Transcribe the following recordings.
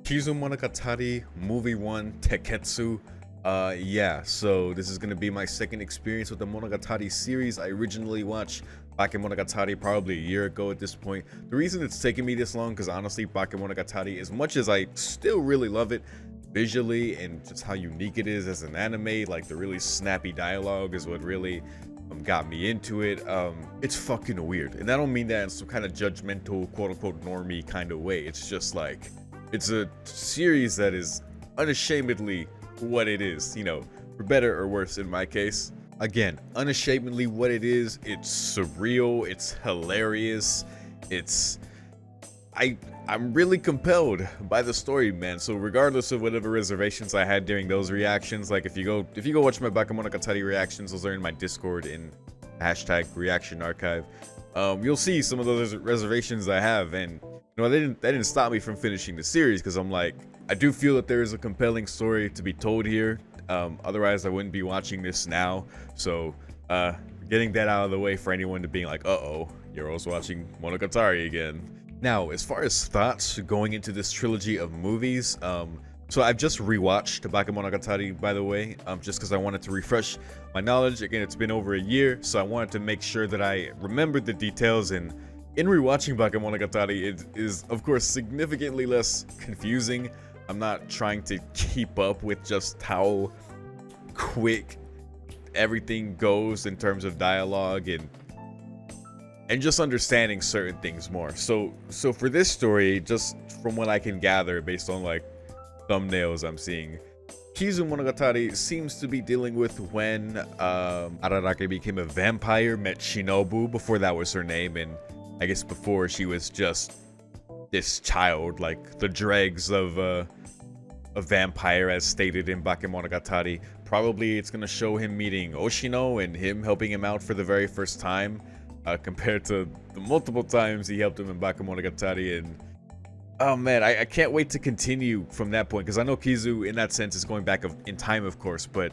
Kizumonogatari Movie 1 Tekketsu. Yeah, so this is gonna be my second experience with the Monogatari series. I originally watched Bakemonogatari probably a year ago at this point. The reason it's taken me this long, because honestly, Bakemonogatari, as much as I still really love it visually and just how unique it is as an anime, like the really snappy dialogue is what really got me into it. It's fucking weird, and I don't mean that in some kind of judgmental, quote-unquote normie kind of way. It's just like, it's a series that is unashamedly what it is, you know, for better or worse in my case. Again, unashamedly what it is. It's surreal, it's hilarious, I'm really compelled by the story, man. So regardless of whatever reservations I had during those reactions, like if you go watch my Bakemonogatari reactions, those are in my Discord in #reaction archive. You'll see some of those reservations I have, and you know, that didn't stop me from finishing the series, because I'm like, I do feel that there is a compelling story to be told here. Otherwise I wouldn't be watching this now. So getting that out of the way for anyone to being like, uh-oh, YORO's watching Monogatari again. Now, as far as thoughts going into this trilogy of movies, so I've just rewatched Bakemonogatari, by the way, just because I wanted to refresh my knowledge. Again, it's been over a year, so I wanted to make sure that I remembered the details, and in rewatching Bakemonogatari, it is, of course, significantly less confusing. I'm not trying to keep up with just how quick everything goes in terms of dialogue and just understanding certain things more. So for this story, just from what I can gather based on like thumbnails I'm seeing, Kizumonogatari seems to be dealing with when Ararake became a vampire, met Shinobu before that was her name, and I guess before she was just this child, like the dregs of a vampire, as stated in Bakemonogatari. Probably it's gonna show him meeting Oshino and him helping him out for the very first time, compared to the multiple times he helped him in Bakemonogatari. And oh man, I can't wait to continue from that point, because I know Kizu in that sense is going back in time, of course, but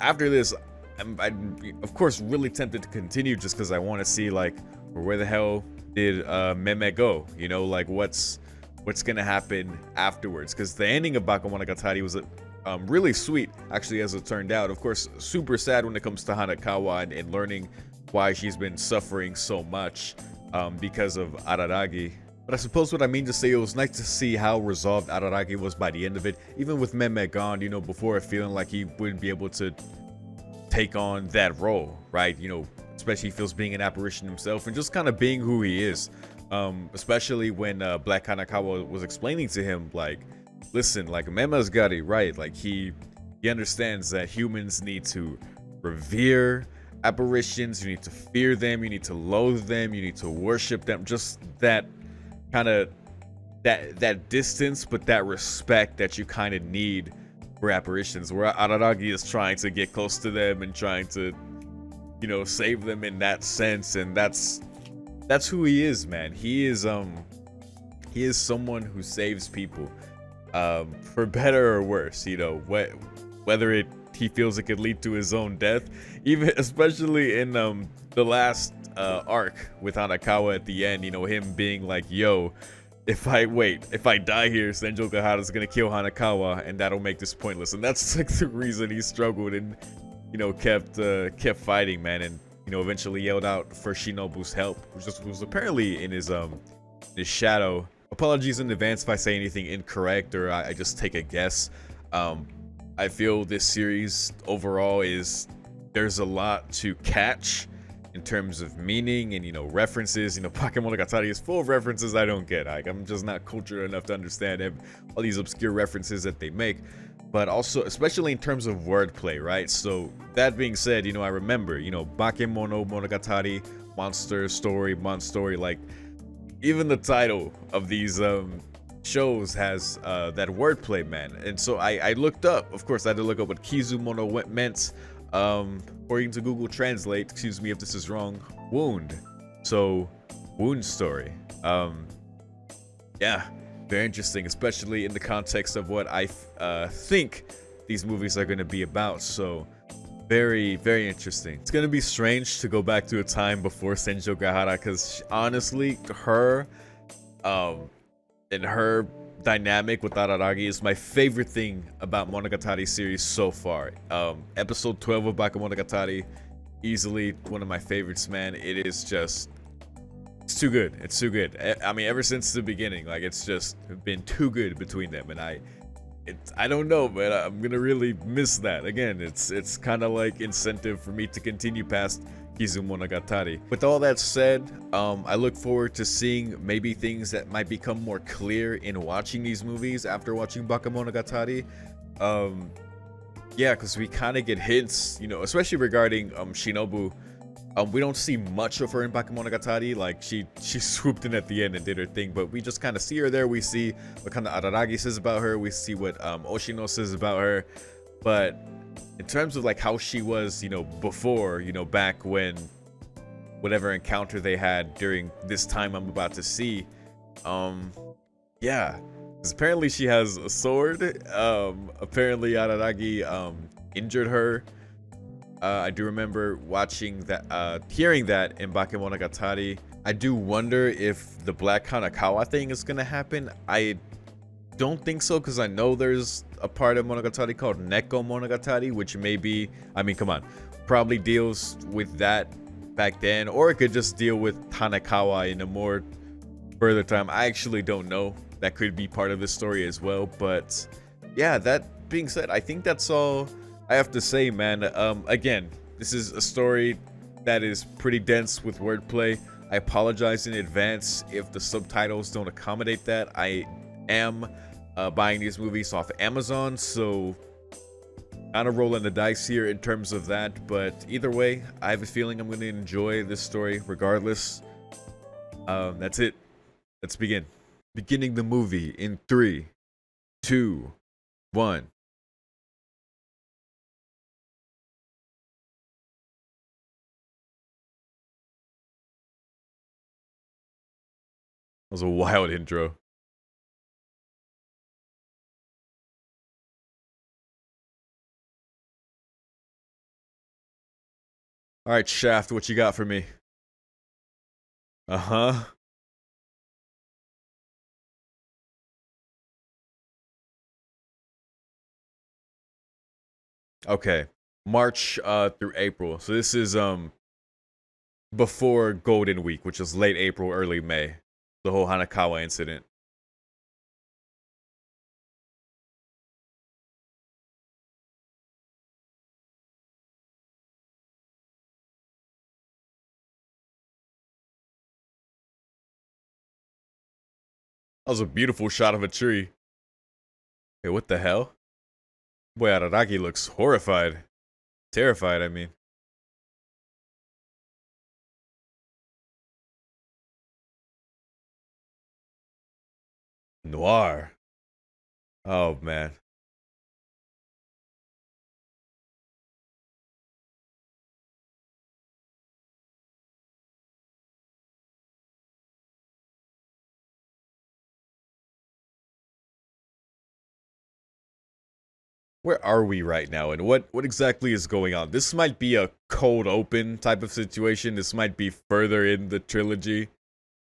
after this, I'm of course really tempted to continue, just because I want to see like, where the hell did Meme go? You know, like what's gonna happen afterwards? Because the ending of Bakemonogatari was really sweet, actually, as it turned out. Of course, super sad when it comes to Hanakawa and learning why she's been suffering so much because of Araragi. But I suppose what I mean to say, it was nice to see how resolved Araragi was by the end of it, even with Meme gone, you know, before feeling like he wouldn't be able to take on that role, right? You know, especially he feels being an apparition himself and just kind of being who he is. Especially when Black Hanakawa was explaining to him, like, listen, like, Meme's got it right. Like, he understands that humans need to revere apparitions, you need to fear them, you need to loathe them, you need to worship them. Just that kind of that distance, but that respect that you kind of need for apparitions, where Araragi is trying to get close to them and trying to, you know, save them in that sense. And that's who he is, man. He is someone who saves people, for better or worse, you know, whether he feels it could lead to his own death, even especially in the last arc with Hanakawa at the end, you know, him being like, yo, if I die here, Senjo Gahara's gonna kill Hanakawa and that'll make this pointless. And that's like the reason he struggled and, you know, kept fighting, man, and, you know, eventually yelled out for Shinobu's help, which was apparently in his shadow. Apologies in advance if I say anything incorrect or I just take a guess. I feel this series overall there's a lot to catch in terms of meaning and, you know, references. You know, Bakemonogatari is full of references I don't get. Like, I'm just not cultured enough to understand all these obscure references that they make. But also, especially in terms of wordplay, right? So that being said, you know, I remember, you know, Bakemonogatari, monster story, like, even the title of these shows has that wordplay, man. And so I looked up, of course, I had to look up what Kizumono meant. According to Google Translate, excuse me if this is wrong, wound. So, wound story. Yeah, very interesting, especially in the context of what I think these movies are going to be about. So, very, very interesting. It's going to be strange to go back to a time before Senjo Gahara, because honestly, her and her dynamic with Araragi is my favorite thing about Monogatari series so far. Episode 12 of Bakemonogatari, easily one of my favorites, man. It is just, it's too good. It's too good. I mean, ever since the beginning, like, it's just been too good between them, and I don't know, but I'm gonna really miss that. Again, it's kind of like incentive for me to continue past Kizumonogatari. With all that said, I look forward to seeing maybe things that might become more clear in watching these movies after watching Bakemonogatari. Yeah, because we kind of get hints, you know, especially regarding Shinobu. We don't see much of her in Bakemonogatari. Like, she swooped in at the end and did her thing, but we just kind of see her there. We see what kind of Araragi says about her. We see what Oshino says about her. But in terms of like how she was, you know, before, you know, back when whatever encounter they had during this time I'm about to see, yeah, because apparently she has a sword. Apparently Araragi injured her. I do remember watching that, hearing that in Bakemonogatari. I do wonder if the Black Hanakawa thing is gonna happen. I don't think so, because I know there's a part of Monogatari called Neko Monogatari, which maybe, I mean, come on, probably deals with that back then, or it could just deal with Hanakawa in a more further time. I actually don't know. That could be part of the story as well. But yeah, that being said, I think that's all I have to say, man. Again, this is a story that is pretty dense with wordplay. I apologize in advance if the subtitles don't accommodate that. I am buying these movies off Amazon, so kind of rolling the dice here in terms of that. But either way, I have a feeling I'm going to enjoy this story regardless. That's it. Let's begin. Beginning the movie in 3, 2, 1. That was a wild intro. Alright, Shaft, what you got for me? Uh-huh. Okay. March through April. So this is before Golden Week, which is late April, early May. The whole Hanakawa incident. That was a beautiful shot of a tree. Hey, what the hell? Boy, Araragi looks horrified. Terrified, I mean. Noir. Oh, man. Where are we right now, and what exactly is going on? This might be a cold open type of situation. This might be further in the trilogy.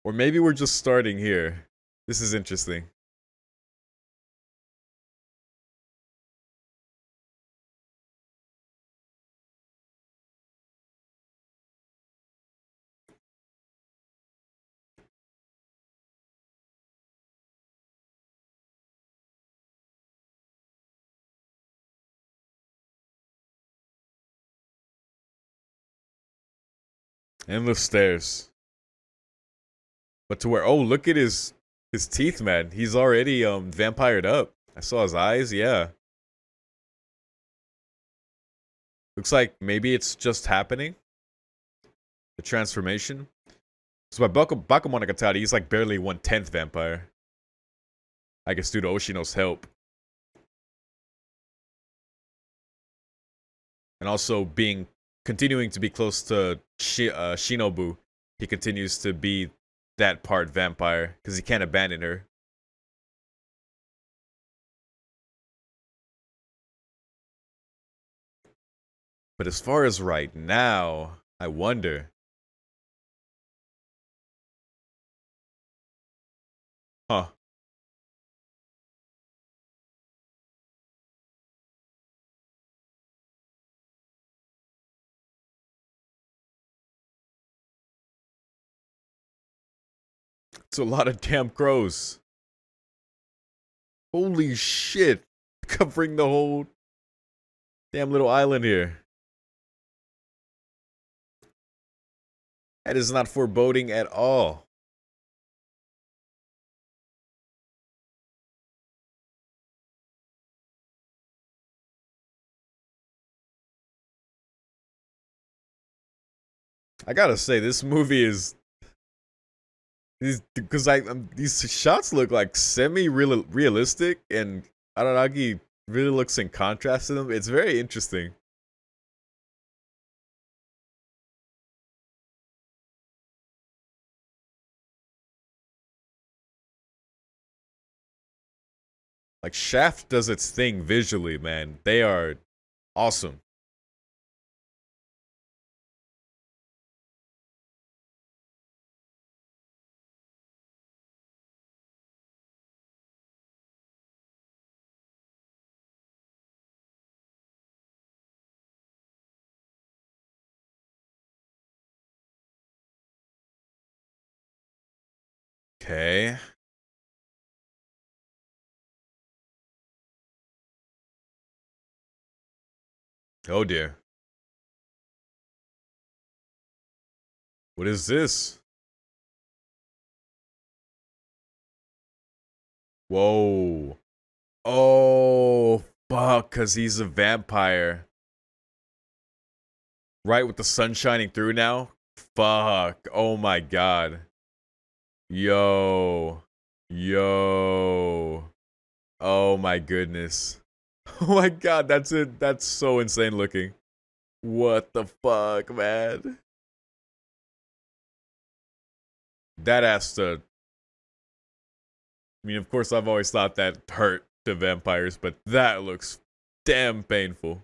Or maybe we're just starting here. This is interesting. Endless stairs. But to where, oh, look at his teeth, man. He's already vampired up. I saw his eyes, yeah. Looks like maybe it's just happening. The transformation. So by Bakemonogatari, he's like barely 1/10 vampire. I guess due to Oshino's help. And also continuing to be close to Shinobu, he continues to be that part vampire because he can't abandon her. But as far as right now, I wonder. Huh. It's a lot of damn crows. Holy shit. Covering the whole damn little island here. That is not foreboding at all. I gotta say, this movie is because these shots look like realistic, and Araragi really looks in contrast to them. It's very interesting. Like Shaft does its thing visually, man. They are awesome. Okay. Oh dear. What is this? Whoa. Oh, fuck, because he's a vampire. Right, with the sun shining through now? Fuck. Oh my god. Yo. Yo. Oh my goodness. Oh my god, that's it. That's so insane looking. What the fuck, man? That has to. I mean, of course, I've always thought that hurt to vampires, but that looks damn painful.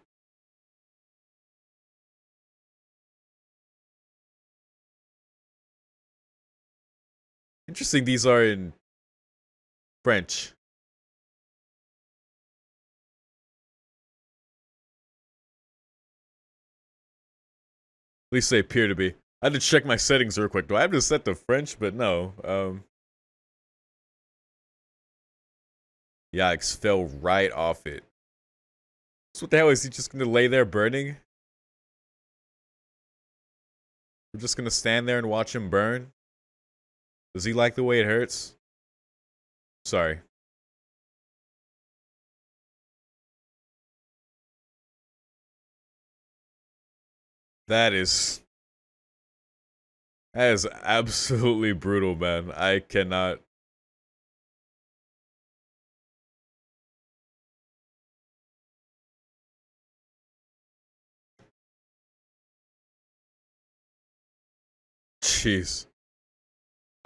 Interesting, these are in French. At least they appear to be. I had to check my settings real quick. Do I have to set to French? But no. Yikes, fell right off it. So what the hell, is he just gonna lay there burning? We're just gonna stand there and watch him burn? Does he like the way it hurts? Sorry. That is absolutely brutal, man. I cannot. Jeez.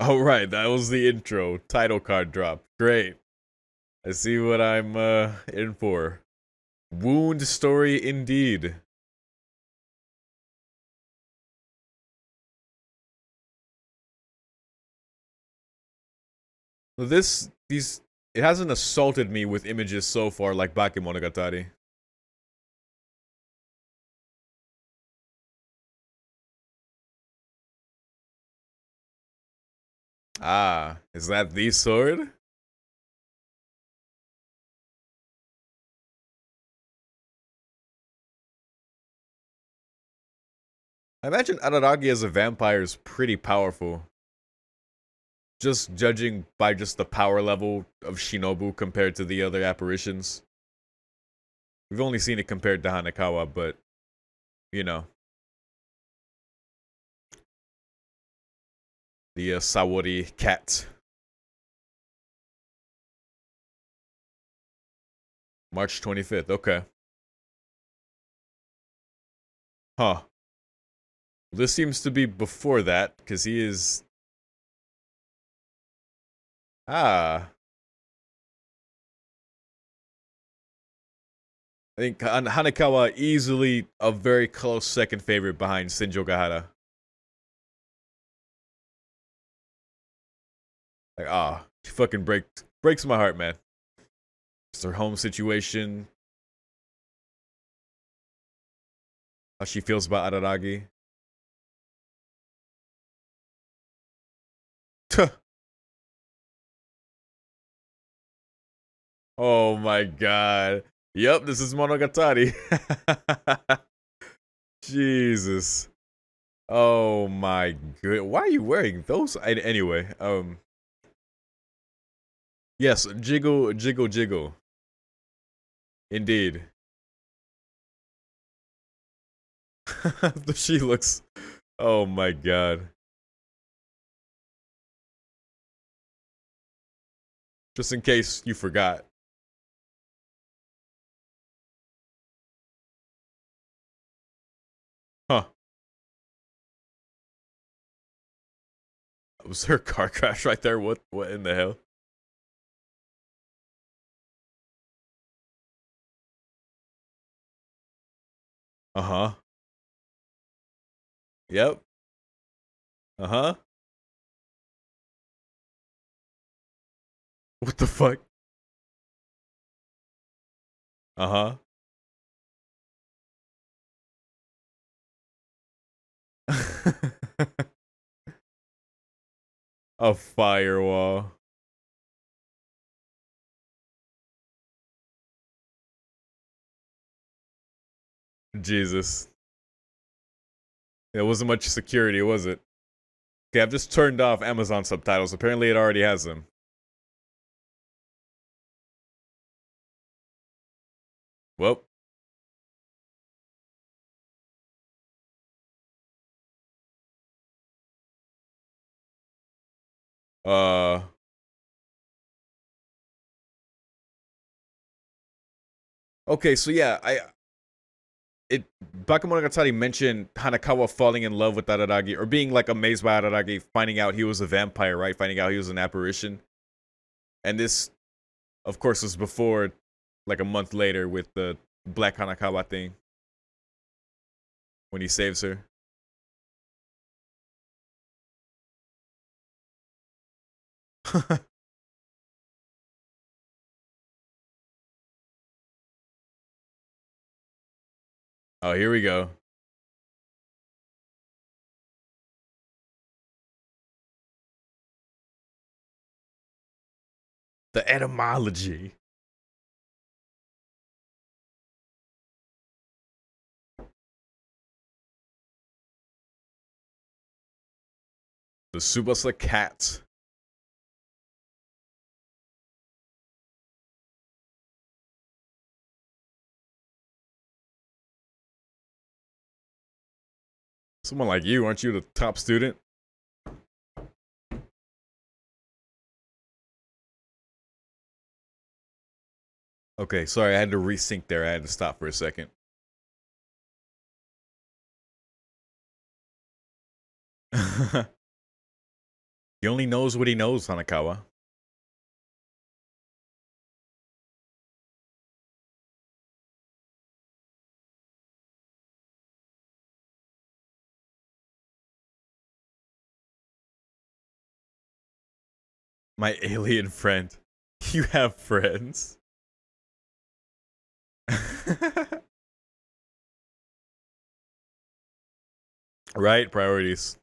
Alright, that was the intro. Title card drop. Great. I see what I'm in for. Wound story indeed. It hasn't assaulted me with images so far like Bakemonogatari. Ah, is that the sword? I imagine Araragi as a vampire is pretty powerful. Just judging by just the power level of Shinobu compared to the other apparitions. We've only seen it compared to Hanekawa, but, you know. The Sawori cat. March 25th, okay. Huh. This seems to be before that, because he is... Ah. I think Hanekawa easily a very close second favorite behind Shinjo Gahara. Like, she fucking breaks my heart, man. It's her home situation. How she feels about Araragi. Tuh. Oh my god. Yep, this is Monogatari. Jesus. Oh my good. Why are you wearing those? Anyway, yes, jiggle, jiggle, jiggle. Indeed. She looks. Oh my god. Just in case you forgot. Huh. Was there a car crash right there? What in the hell? Uh-huh. Yep. Uh-huh. What the fuck? Uh-huh. A firewall. Jesus. It wasn't much security, was it? Okay, I've just turned off Amazon subtitles. Apparently it already has them. Well. Uh... Okay, so yeah, Bakemonogatari mentioned Hanakawa falling in love with Araragi, or being like amazed by Araragi, finding out he was a vampire, right? Finding out he was an apparition. And this, of course, was before, like a month later, with the Black Hanakawa thing. When he saves her. Oh, here we go. The etymology. The Tsubasa cat. Someone like you, aren't you the top student? Okay, sorry, I had to resync there. I had to stop for a second. He only knows what he knows, Hanakawa. My alien friend. You have friends? Right? Priorities.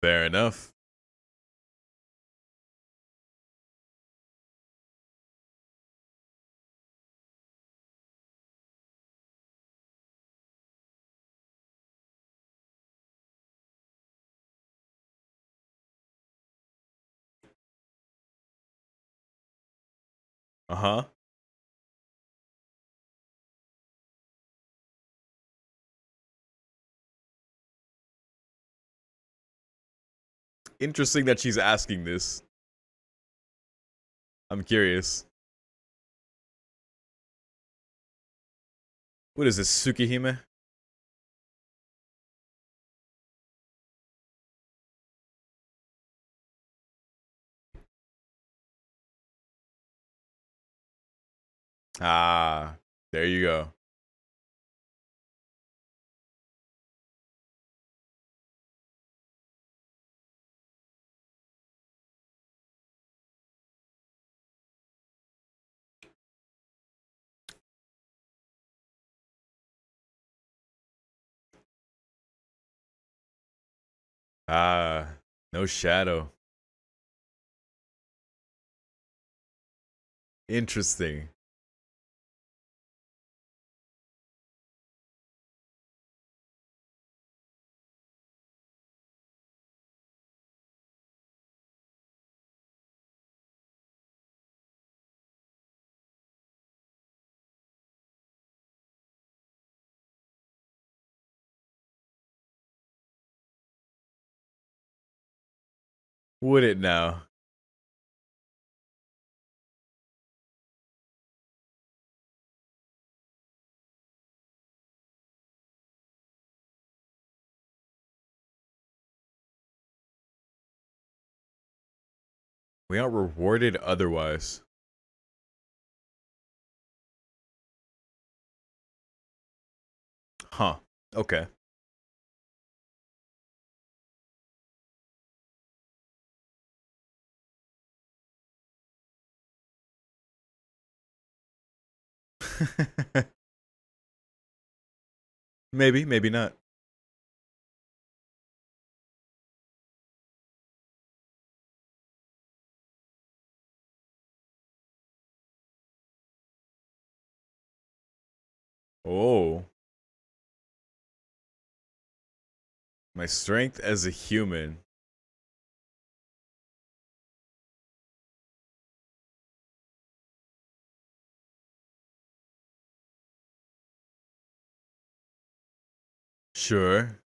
Fair enough. Uh-huh. Interesting that she's asking this. I'm curious. What is this, Tsukihime? Ah, there you go. Ah, no shadow. Interesting. Would it now? We aren't rewarded otherwise. Huh. Okay. Maybe, maybe not. Oh. My strength as a human. Sure.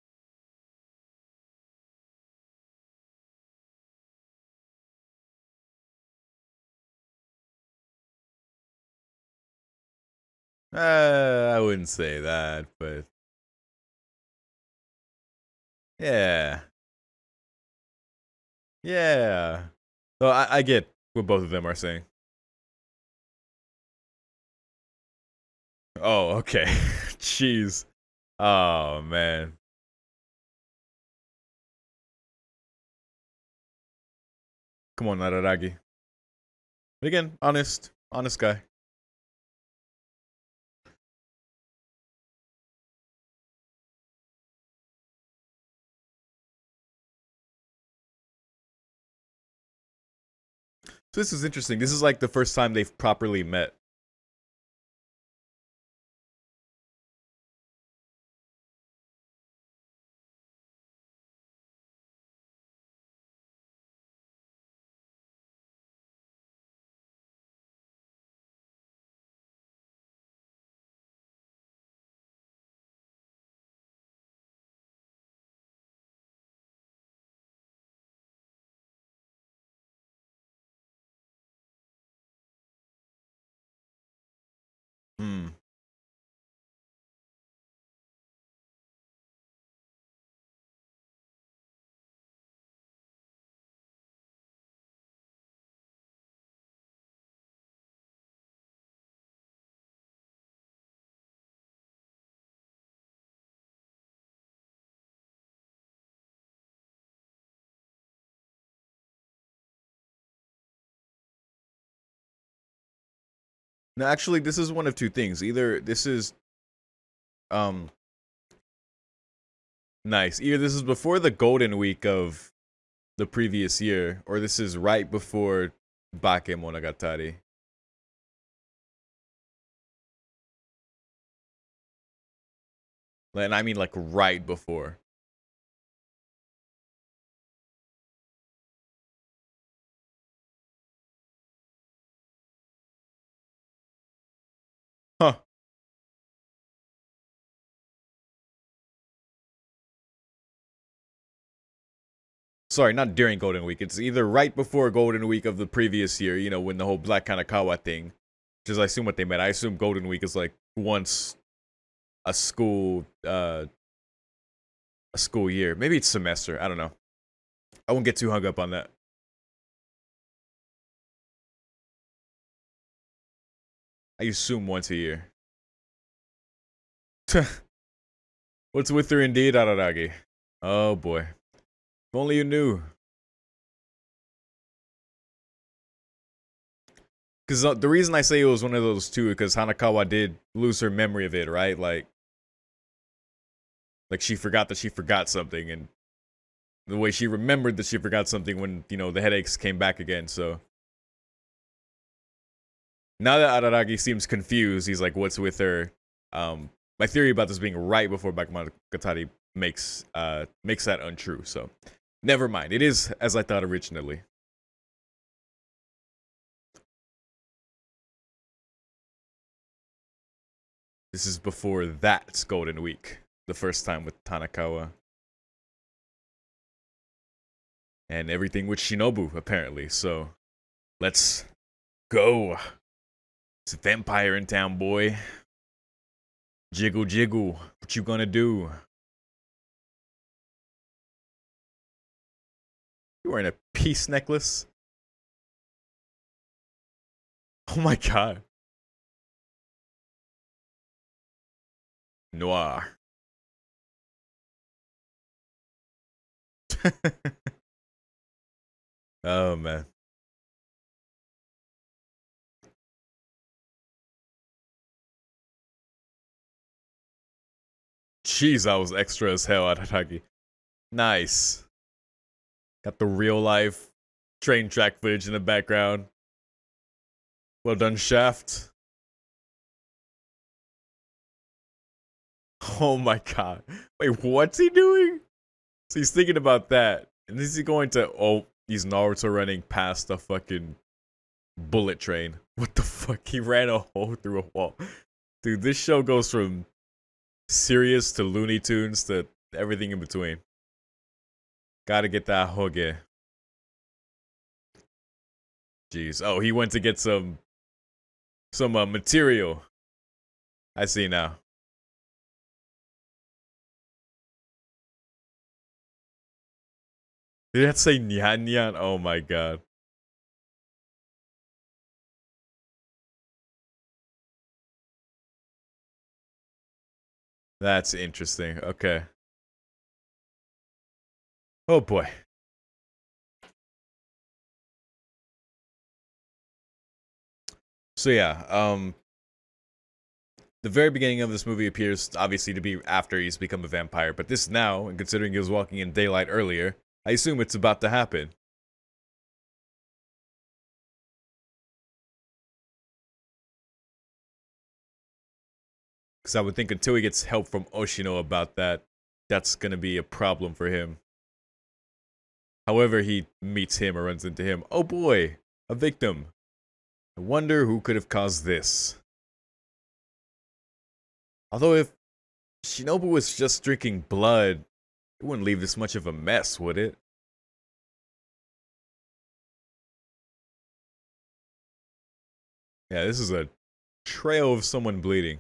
I wouldn't say that, but yeah. Yeah. Well, I get what both of them are saying. Oh, okay. Jeez. Oh, man. Come on, Nararagi. But again, honest. Honest guy. So this is interesting. This is like the first time they've properly met. Hmm. No, actually, this is one of two things. Either this is um nice. Either this is before the golden week of the previous year, or this is right before Bakemonogatari. And I mean like right before. Huh. Sorry, not during Golden Week. It's either right before Golden Week of the previous year, you know, when the whole Black Kanakawa thing, which is I assume what they meant. I assume Golden Week is like once a school year. Maybe it's semester. I don't know. I won't get too hung up on that. I assume once a year. What's with her indeed, Araragi? Oh boy. If only you knew. Because the reason I say it was one of those two, because Hanakawa did lose her memory of it, right? Like she forgot that she forgot something, and The way she remembered that she forgot something when, you know, the headaches came back again, so. Now that Araragi seems confused, he's like, what's with her? My theory about this being right before Bakemonogatari makes that untrue, so. Never mind. It is as I thought originally. This is before that Golden Week. The first time with Tanakawa. And everything with Shinobu, apparently. So, let's go. It's a vampire in town, boy. Jiggle, jiggle. What you gonna do? You wearing a peace necklace? Oh my god. Noir. Oh man. Jeez, I was extra as hell, Araragi. Nice. Got the real life train track footage in the background. Well done, Shaft. Oh my god. Wait, what's he doing? So he's thinking about that. And is he going to, oh, he's Naruto running past a fucking bullet train. What the fuck? He ran a hole through a wall. Dude, this show goes from serious to Looney Tunes to everything in between. Gotta get that hoge. Jeez. Oh, he went to get some material. I see now. Did that say Nyan Nyan? Oh my god. That's interesting. Okay. Oh boy. So yeah, the very beginning of this movie appears obviously to be after he's become a vampire, but this now, and considering he was walking in daylight earlier, I assume it's about to happen. Because I would think until he gets help from Oshino about that, that's gonna be a problem for him. However he meets him or runs into him, oh boy, a victim. I wonder who could have caused this. Although if Shinobu was just drinking blood, it wouldn't leave this much of a mess, would it? Yeah, this is a trail of someone bleeding.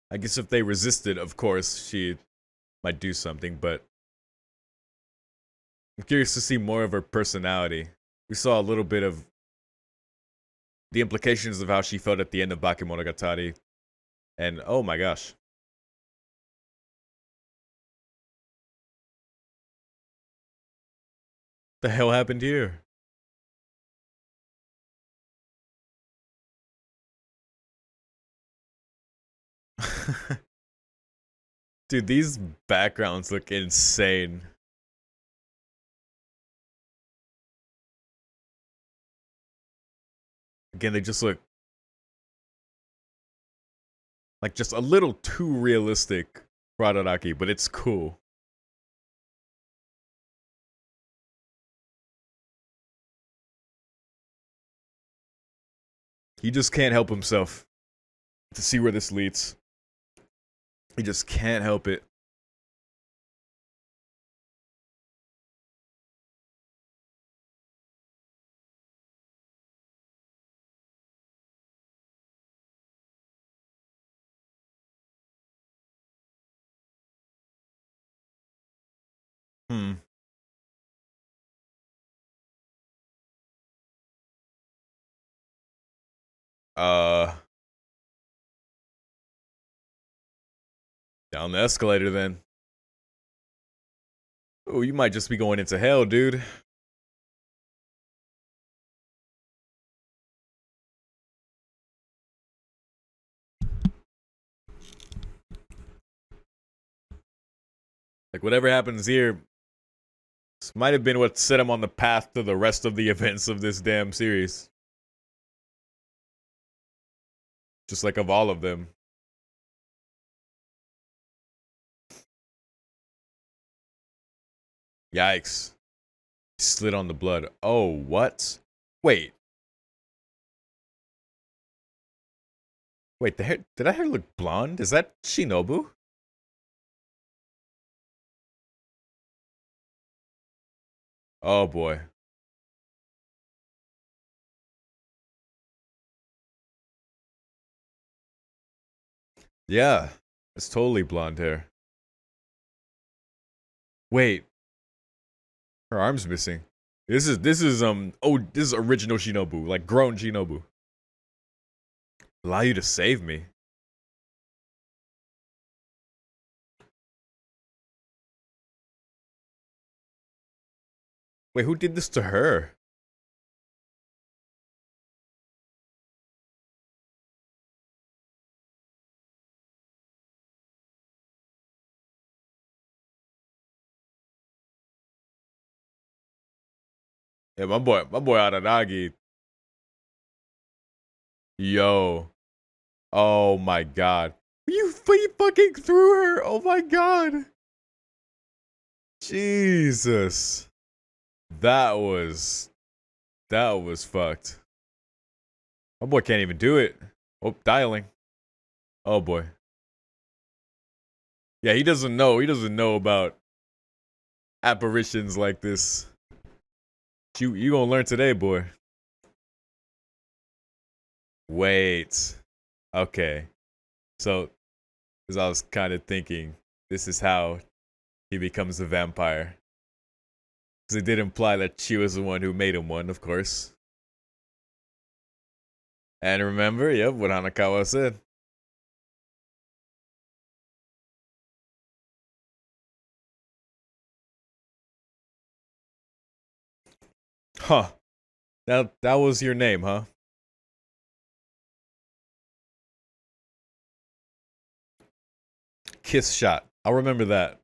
I guess if they resisted, of course, she might do something, but I'm curious to see more of her personality. We saw a little bit of the implications of how she felt at the end of Bakemonogatari, and oh my gosh. The hell happened here? Dude, these backgrounds look insane. Again, they just look like just a little too realistic for Araragi, but it's cool. He just can't help himself to see where this leads. He just can't help it. Hmm. Uh, Down the escalator then. Oh, you might just be going into hell, dude. Like, whatever happens here, this might have been what set him on the path to the rest of the events of this damn series. Just like of all of them. Yikes. Slid on the blood. Oh, what? Wait. Wait, the hair, did that hair look blonde? Is that Shinobu? Oh boy. Yeah. It's totally blonde hair. Wait. Her arm's missing. This is this is original Shinobu, like grown Shinobu. Allow you to save me. Wait, who did this to her? Yeah, my boy Aranagi. Yo. Oh my god. You fucking threw her. Oh my god. Jesus. That was fucked. My boy can't even do it. Oh, dialing. Oh boy. Yeah, he doesn't know. He doesn't know about apparitions like this. You gonna learn today, boy. Wait. Okay. So, as I was kind of thinking, this is how he becomes a vampire. Because it did imply that she was the one who made him one, of course. And remember, yep, what Hanakawa said. Huh. That was your name, huh? Kiss shot. I'll remember that.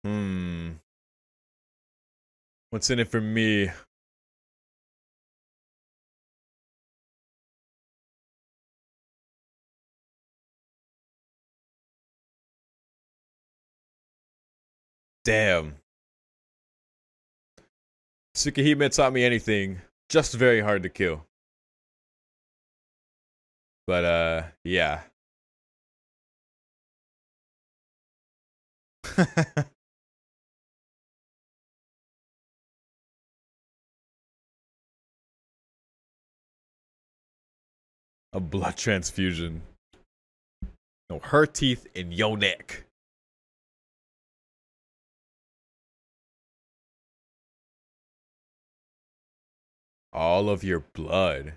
Hmm. What's in it for me? Damn. Tsukihime taught me anything. Just very hard to kill. But, yeah. A blood transfusion. No, her teeth in your neck. All of your blood.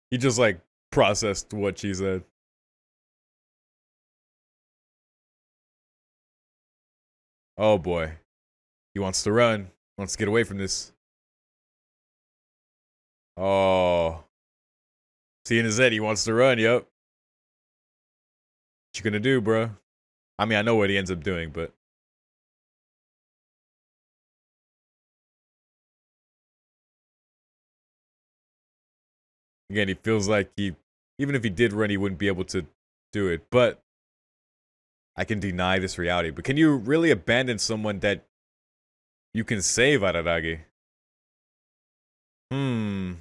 He just like processed what she said. Oh boy. He wants to run. Wants to get away from this. Oh. See in his head, he wants to run, yep. What you gonna do, bro? I mean, I know what he ends up doing, but again, he feels like even if he did run, he wouldn't be able to do it. But I can deny this reality. But can you really abandon someone that you can save, Araragi? Hmm.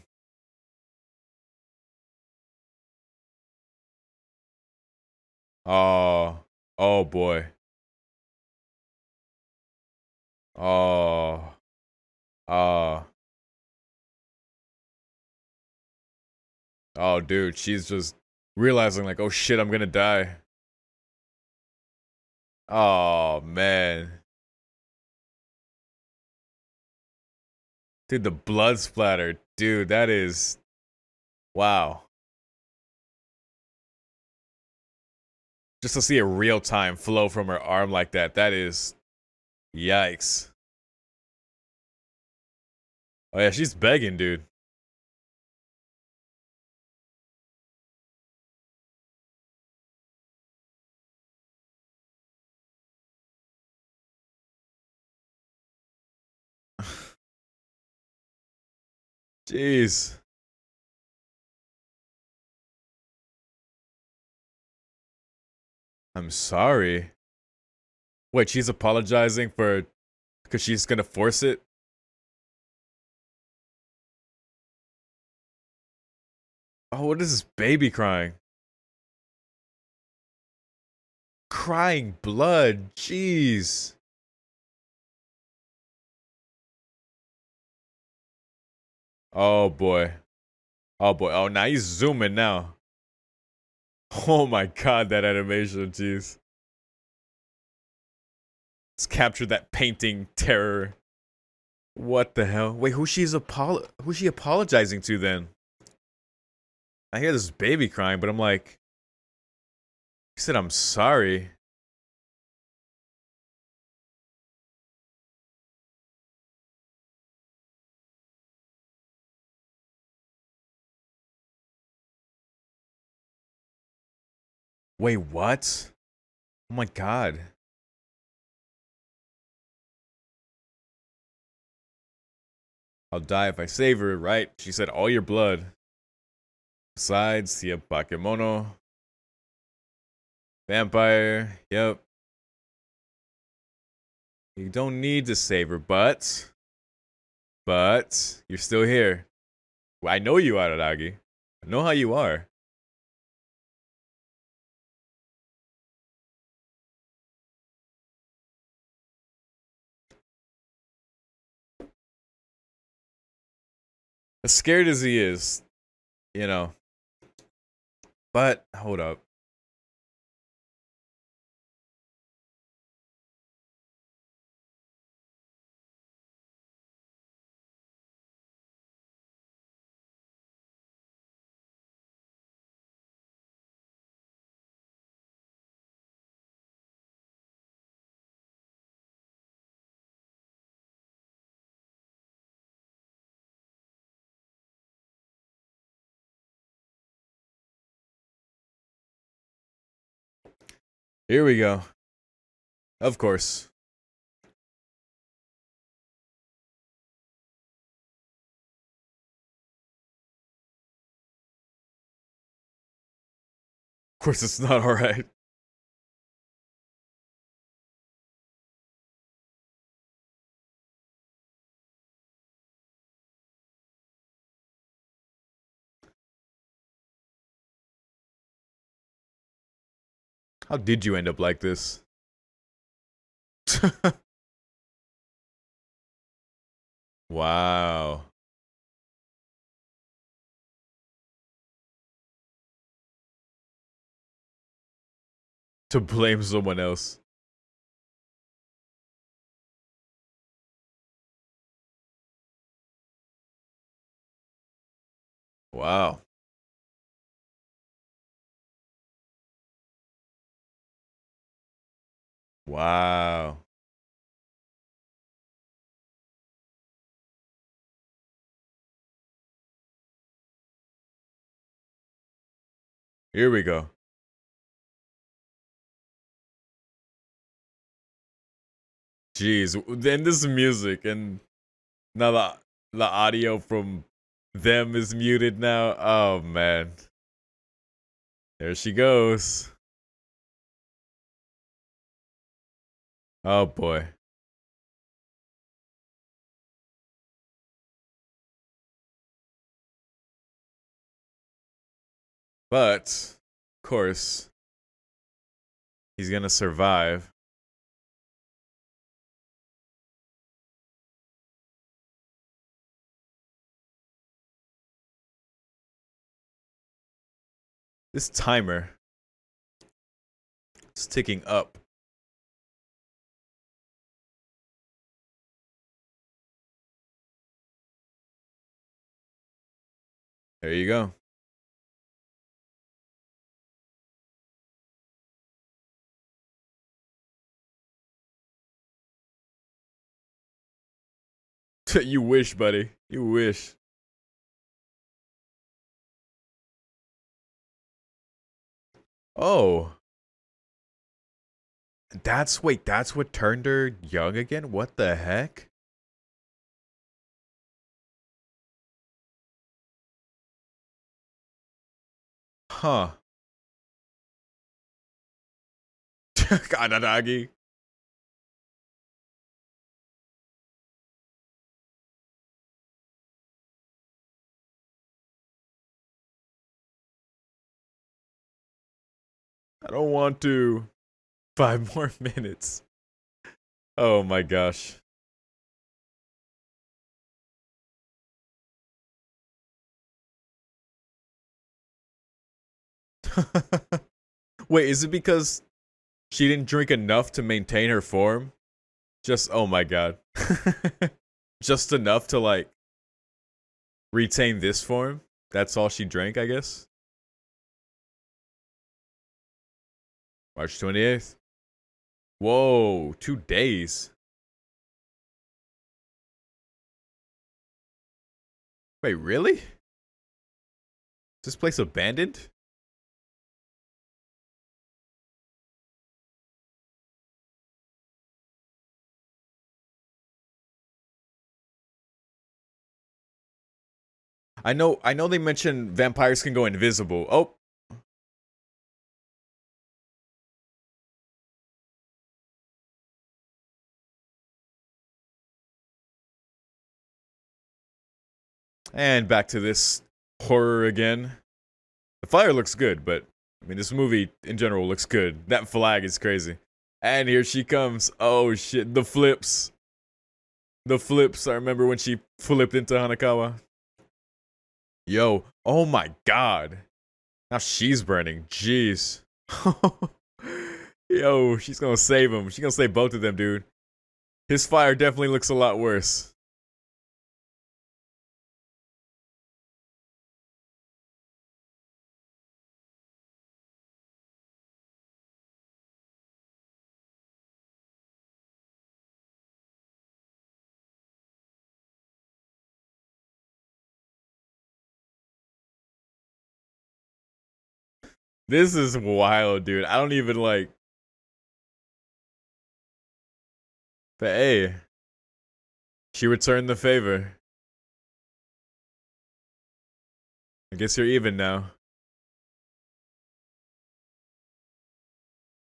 Oh. Oh boy. Oh. Oh. Oh, dude, she's just realizing like, oh shit, I'm gonna die. Oh man. Dude, the blood splatter. Dude, that is wow. Just to see a real time flow from her arm like that, that is yikes. Oh yeah, she's begging, dude. Jeez. I'm sorry. Wait, she's apologizing for because she's gonna force it? Oh, what is this baby crying? Crying blood. Jeez. Oh boy. Oh boy. Oh, now he's zooming now. Oh my god, that animation, jeez. Let's capture that painting terror. What the hell? Wait, who's she apologizing to then? I hear this baby crying, but I'm like, he said I'm sorry. Wait, what? Oh my god. I'll die if I save her, right? She said all your blood. Besides, the Bakemono. Vampire. Yep. You don't need to save her, but you're still here. Well, I know you, Araragi. I know how you are. As scared as he is, you know. But hold up. Here we go. Of course. Of course it's not alright. How did you end up like this? Wow. To blame someone else. Wow. Wow. Here we go. Jeez. Then this music and now the audio from them is muted now. Oh man. There she goes. Oh boy. But, of course, he's gonna survive. This timer is ticking up. There you go. You wish, buddy. You wish. Oh. Wait, that's what turned her young again? What the heck? Huh. Kanadagi. I don't want to. 5 more minutes. Oh my gosh. Wait, is it because she didn't drink enough to maintain her form? Just, oh my god. Just enough to, like, retain this form? That's all she drank, I guess? March 28th. Whoa, 2 days. Wait, really? Is this place abandoned? I know they mentioned vampires can go invisible. Oh. And back to this horror again. The fire looks good, but I mean this movie in general looks good. That flag is crazy. And here she comes. Oh shit, the flips. The flips. I remember when she flipped into Hanakawa. Yo, oh my god. Now she's burning. Jeez. Yo, she's gonna save him. She's gonna save both of them, dude. His fire definitely looks a lot worse. This is wild, dude. I don't even like. But hey, she returned the favor. I guess you're even now.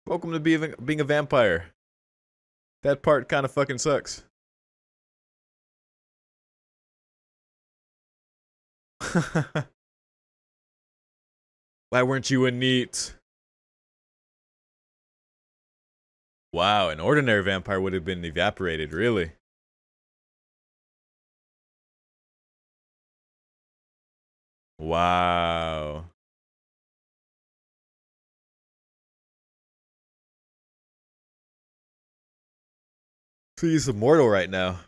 Welcome to being a vampire. That part kind of fucking sucks. Why weren't you a neat? Wow, an ordinary vampire would have been evaporated, really. Wow. So he's immortal right now.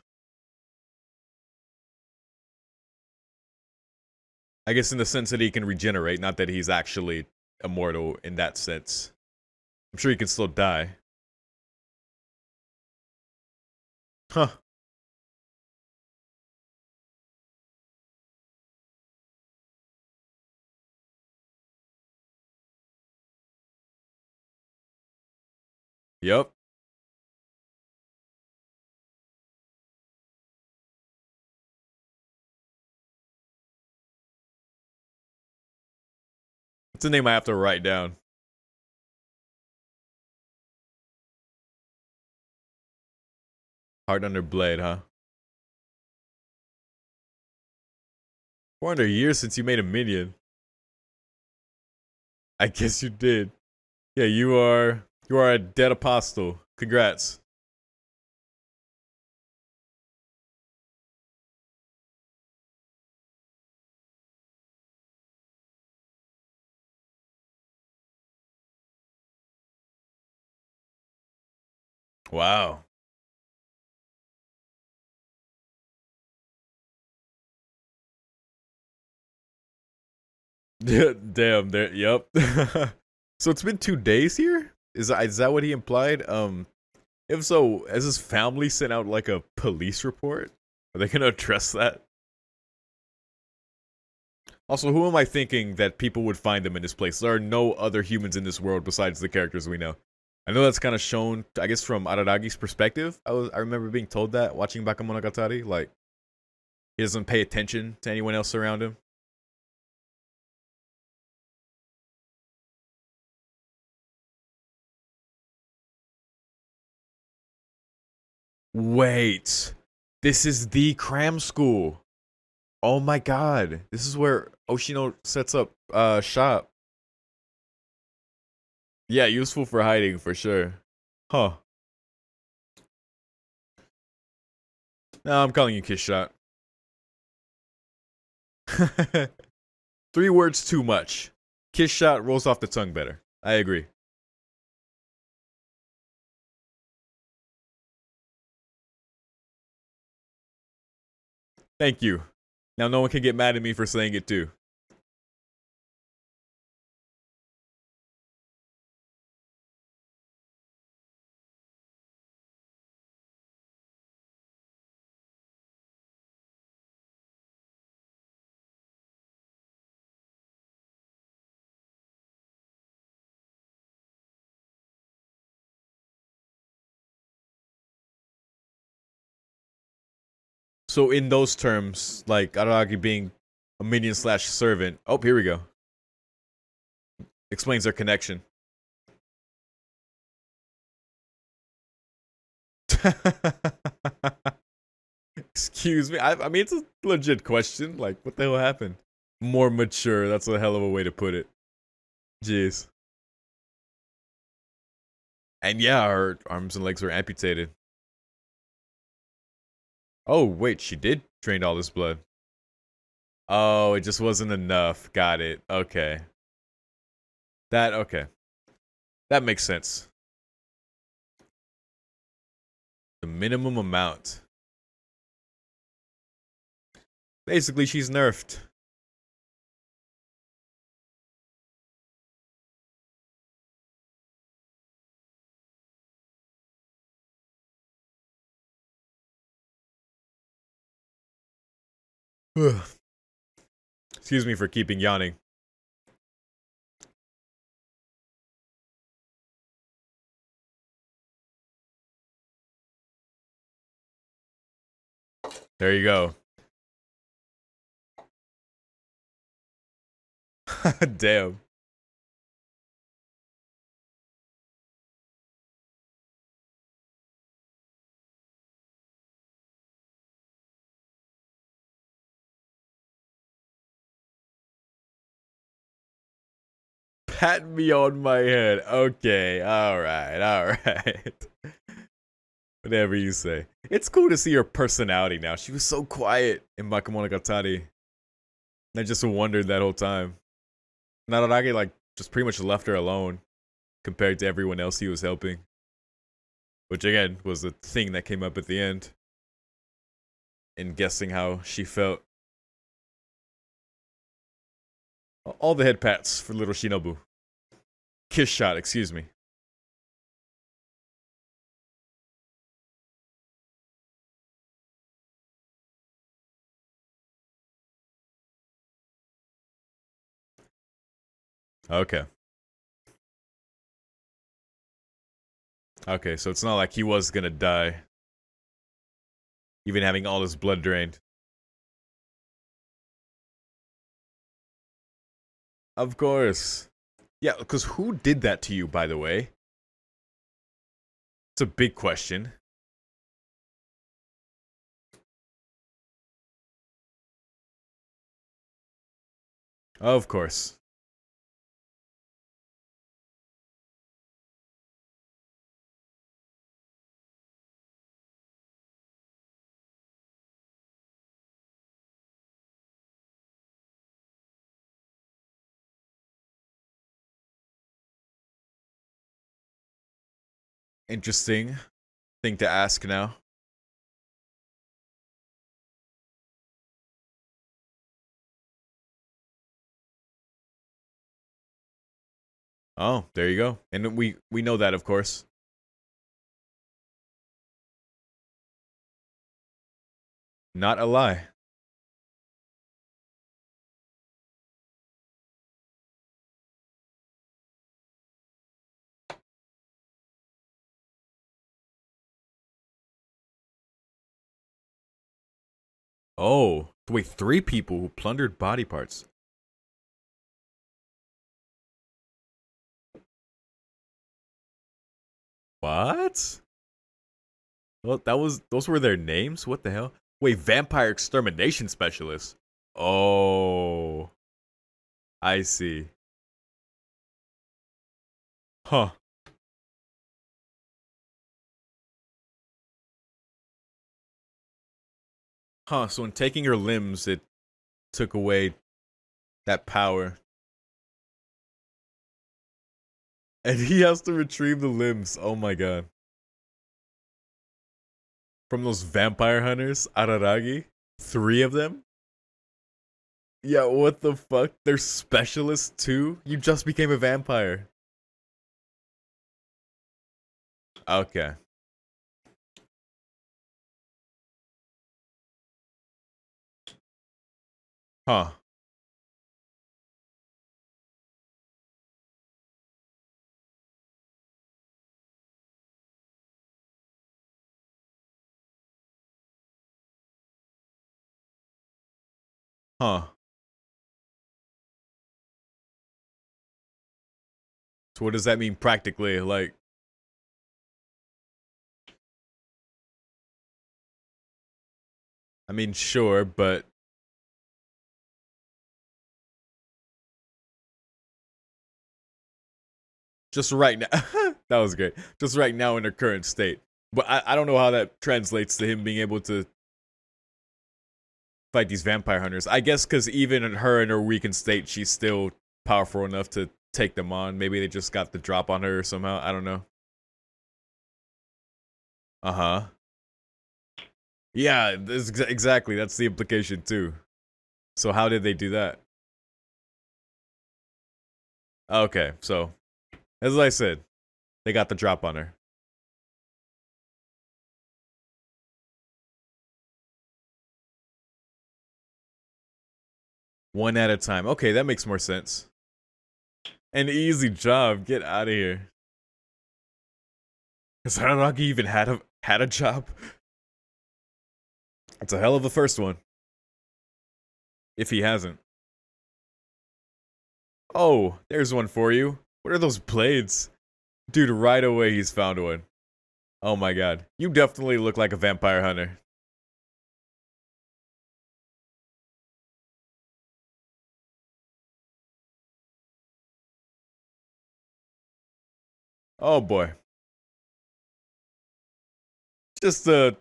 I guess in the sense that he can regenerate, not that he's actually immortal in that sense. I'm sure he can still die. Huh. Yep. It's a name I have to write down. Heart under blade, huh? 400 years since you made a minion. I guess you did. Yeah, you are a dead apostle. Congrats. Wow. Damn, there yep. So it's been 2 days here? Is that what he implied? If so, has his family sent out like a police report? Are they gonna address that? Also, who am I thinking that people would find them in this place? There are no other humans in this world besides the characters we know. I know that's kind of shown, I guess, from Araragi's perspective. I remember being told that watching Bakemonogatari, like he doesn't pay attention to anyone else around him. Wait, this is the cram school. Oh my god, this is where Oshino sets up shop. Yeah, useful for hiding for sure. Huh. No, I'm calling you Kiss Shot. 3 words too much. Kiss Shot rolls off the tongue better. I agree. Thank you. Now no one can get mad at me for saying it too. So in those terms, like Araragi being a minion slash servant. Oh, here we go. Explains their connection. Excuse me. I mean, it's a legit question. Like, what the hell happened? More mature. That's a hell of a way to put it. Jeez. And yeah, her arms and legs were amputated. Oh, wait, she did drain all this blood. Oh, it just wasn't enough. Got it. Okay. Okay. That makes sense. The minimum amount. Basically, she's nerfed. Excuse me for keeping yawning. There you go. Damn. Pat me on my head. Okay, alright. Whatever you say. It's cool to see her personality now. She was so quiet in Bakemonogatari. I just wondered that whole time. Nararage, like, just pretty much left her alone compared to everyone else he was helping. Which, again, was the thing that came up at the end. In guessing how she felt. All the head pats for little Shinobu. Kiss shot, excuse me. Okay. Okay, so it's not like he was gonna die. Even having all his blood drained. Of course. Yeah, because who did that to you, by the way? It's a big question. Of course. Interesting thing to ask now. Oh, there you go. And we know that, of course. Not a lie. Oh, wait, 3 people who plundered body parts. What? Well, those were their names? What the hell? Wait, vampire extermination specialist. Oh, I see. Huh. Huh, so in taking her limbs, it took away that power. And he has to retrieve the limbs. Oh my god. From those vampire hunters, Araragi? 3 of them? Yeah, what the fuck? They're specialists too? You just became a vampire. Okay. Huh. Huh. So what does that mean practically? Like, I mean, sure, but just right now. That was great. Just right now in her current state. But I don't know how that translates to him being able to fight these vampire hunters. I guess because even in her weakened state, she's still powerful enough to take them on. Maybe they just got the drop on her somehow. I don't know. Uh-huh. Yeah, exactly. That's the implication too. So how did they do that? Okay, so as I said, they got the drop on her. One at a time. Okay, that makes more sense. An easy job. Get out of here. Has Hararagi even had a job? It's a hell of a first one. If he hasn't. Oh, there's one for you. What are those blades? Dude, right away he's found one. Oh my god. You definitely look like a vampire hunter. Oh boy. Just to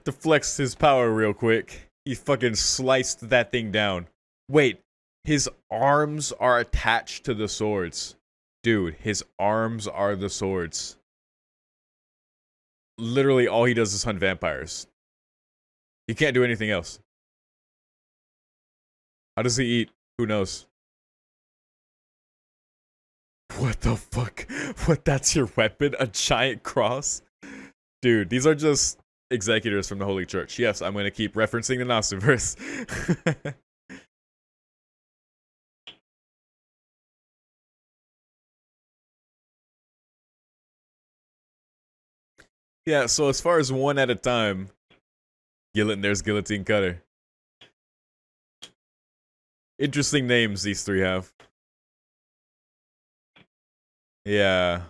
flex his power real quick. He fucking sliced that thing down. Wait, his arms are attached to the swords. Dude, his arms are the swords. Literally all he does is hunt vampires. He can't do anything else. How does he eat? Who knows? What the fuck? What, that's your weapon? A giant cross? Dude, these are just executors from the Holy Church. Yes, I'm gonna keep referencing the Nasuverse. Yeah, so as far as one at a time, there's Guillotine Cutter. Interesting names these 3 have. Yeah.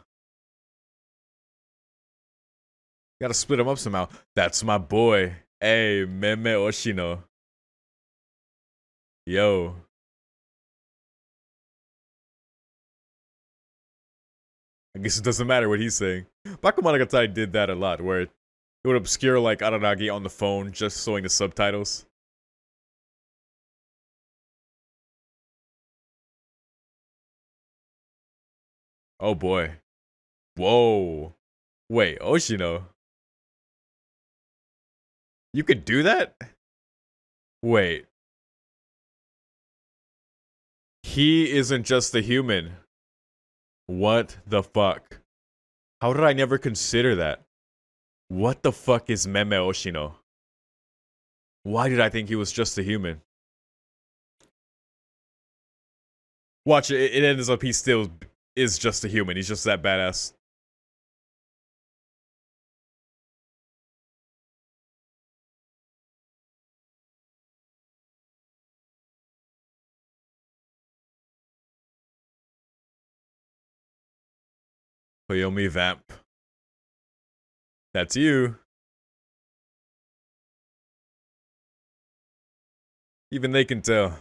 Gotta split them up somehow. That's my boy. Hey, Meme Oshino. Yo. I guess it doesn't matter what he's saying. Bakemonogatari did that a lot, where it would obscure like Araragi on the phone just showing the subtitles. Oh boy. Whoa. Wait, Oshino. You could do that? Wait. He isn't just a human. What the fuck? How did I never consider that? What the fuck is Meme Oshino? Why did I think he was just a human? Watch it. It ends up he still is just a human. He's just that badass. Koyomi Vamp. That's you. Even they can tell.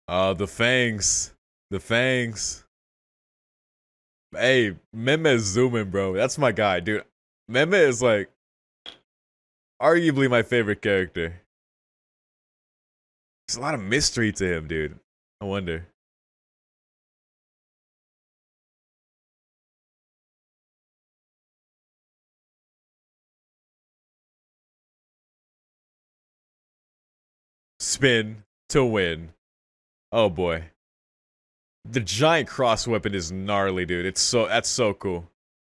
The fangs. The fangs. Hey, Meme is zooming, bro. That's my guy, dude. Meme is like arguably my favorite character. There's a lot of mystery to him, dude. I wonder. Spin to win. Oh boy. The giant cross weapon is gnarly, dude. That's so cool.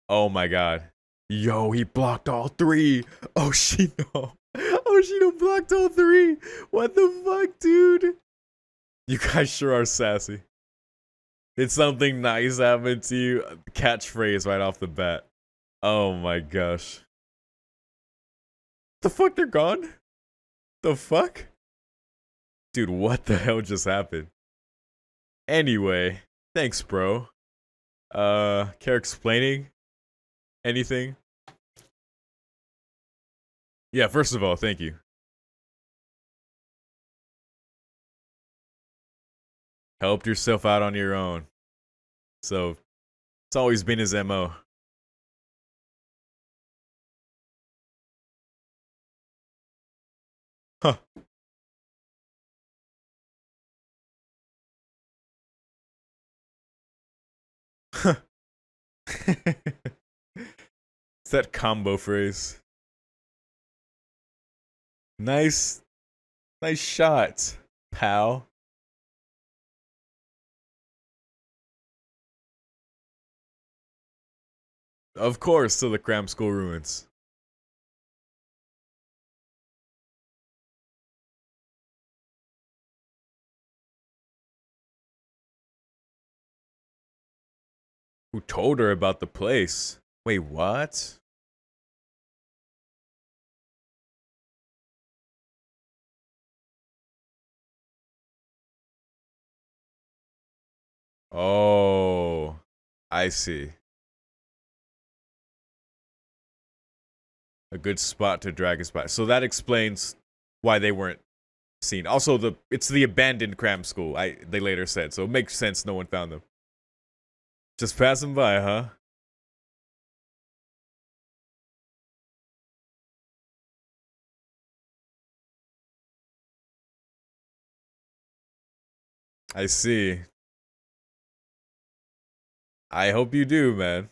Oh my god. Yo, he blocked all three. Oshino. Oshino blocked all three. What the fuck, dude? You guys sure are sassy. Did something nice happen to you? Catchphrase right off the bat. Oh my gosh. The fuck, they're gone? The fuck? Dude, what the hell just happened? Anyway, thanks, bro. Care explaining anything? Yeah, first of all, thank you. Helped yourself out on your own. So, it's always been his MO. Huh. It's that combo phrase. Nice shot, pal. Of course, to the cram school ruins. Who told her about the place? Wait, what? Oh, I see. A good spot to drag his by. So that explains why they weren't seen. Also, it's the abandoned cram school. They later said, so it makes sense no one found them. Just passing by, huh? I see. I hope you do, man.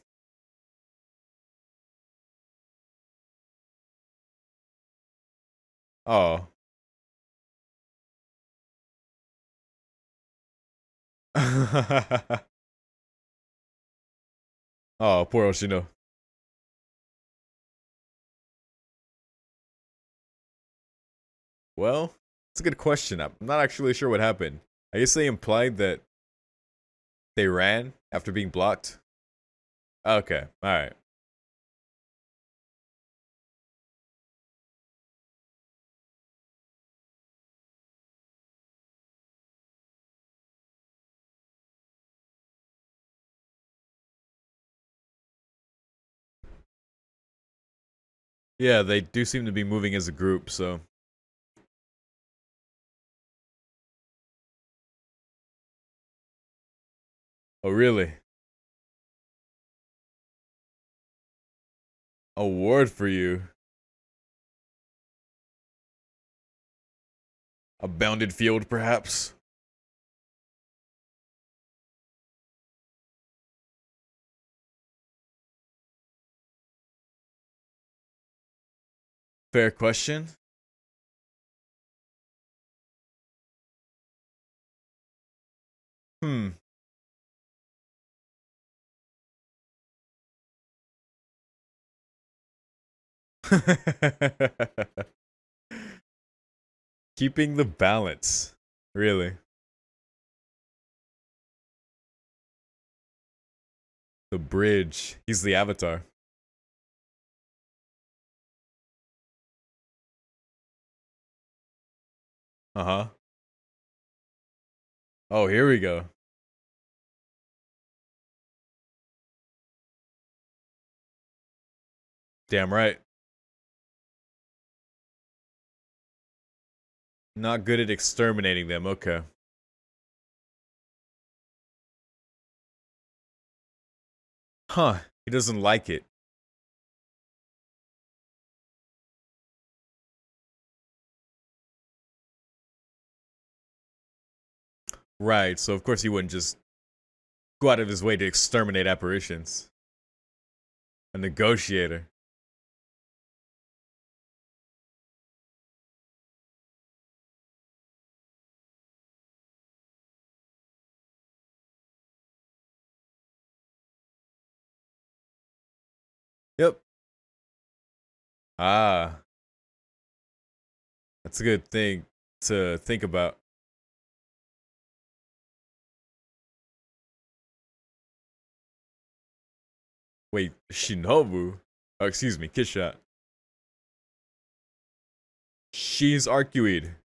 Oh. Oh, poor Oshino. Well, it's a good question. I'm not actually sure what happened. I guess they implied that they ran after being blocked. Okay, alright. Yeah, they do seem to be moving as a group, so. Oh, really? Award for you. A bounded field, perhaps? Fair question. Hmm. Keeping the balance. Really. The bridge. He's the avatar. Uh-huh. Oh, here we go. Damn right. Not good at exterminating them. Okay. Huh. He doesn't like it. Right, so of course he wouldn't just go out of his way to exterminate apparitions. A negotiator. Yep. Ah, that's a good thing to think about. Wait, Shinobu? Oh, excuse me, Kishot. She's Arcuid.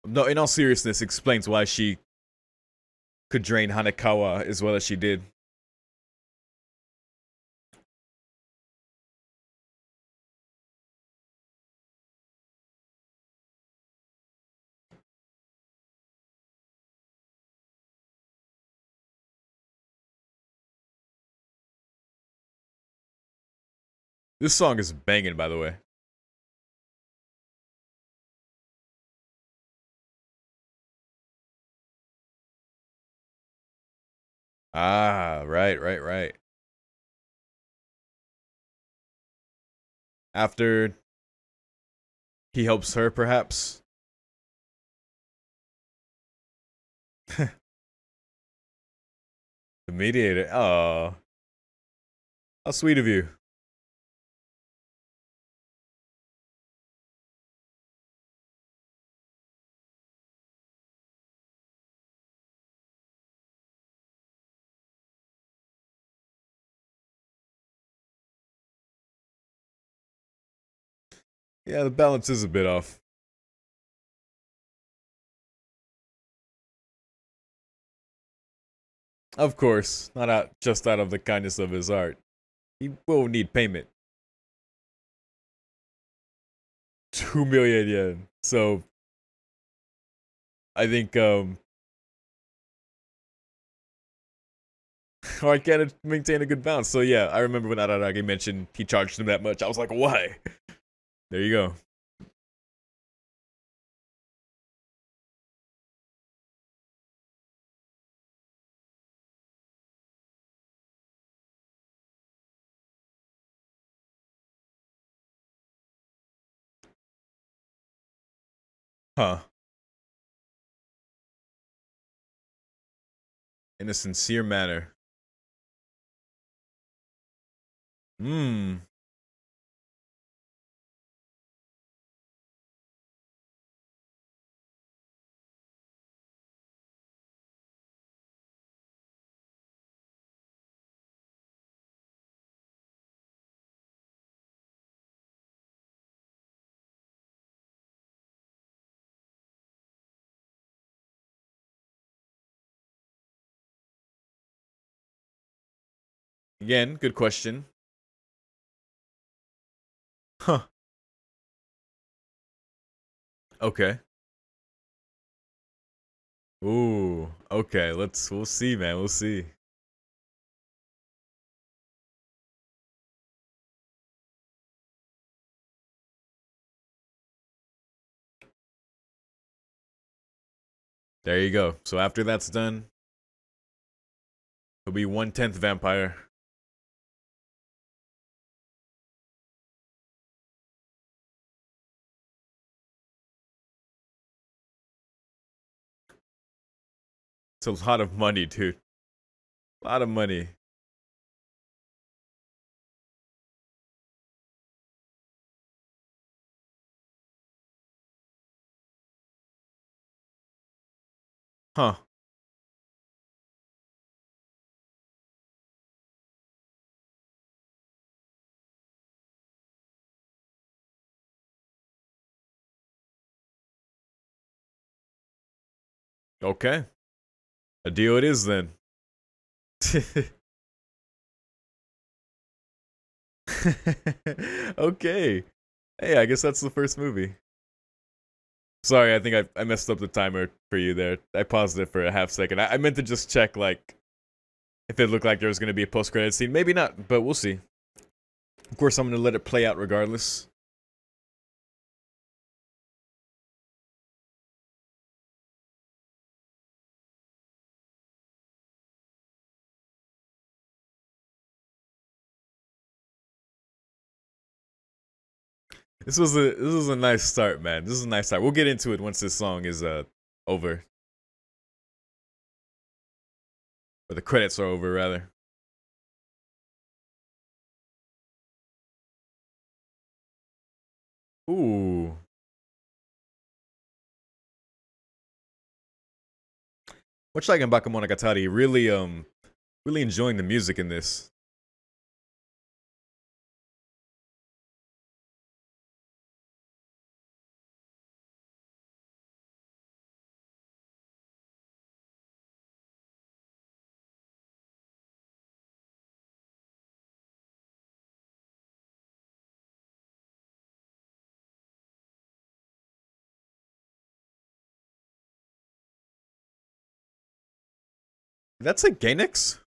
No, in all seriousness, explains why she could drain Hanekawa as well as she did. This song is banging, by the way. Ah, right. After he helps her, perhaps? The mediator. Oh, how sweet of you. Yeah, the balance is a bit off. Of course, not out just out of the kindness of his heart. He will need payment. 2 million yen. So I think I can't maintain a good balance. So yeah, I remember when Araragi mentioned he charged him that much. I was like, why? There you go. Huh. In a sincere manner. Hmm. Again, good question. Huh. Okay. Ooh. Okay. We'll see, man. We'll see. There you go. So after that's done, he'll be 1/10 vampire. It's a lot of money, dude. A lot of money. Huh. Okay. A deal it is then. Okay. Hey, I guess that's the first movie. Sorry, I think I messed up the timer for you there. I paused it for a half second. I meant to just check, like, if it looked like there was going to be a post-credit scene. Maybe not, but we'll see. Of course, I'm going to let it play out regardless. This was a nice start, man. This is a nice start. We'll get into it once this song is over. Or the credits are over, rather. Ooh. Much like in Bakemonogatari, really enjoying the music in this. That's a Gainax?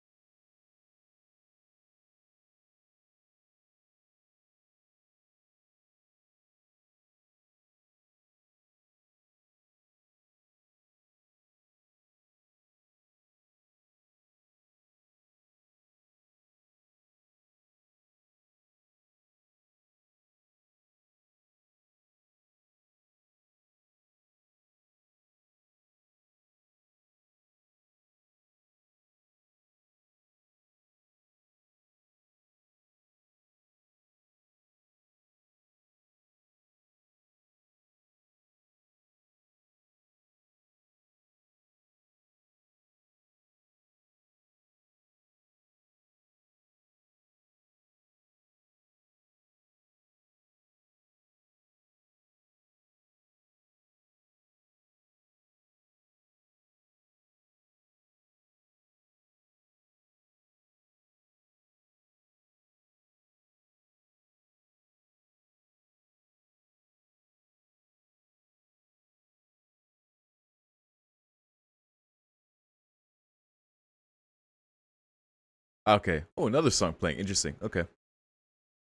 Okay. Oh, another song playing. Interesting. Okay.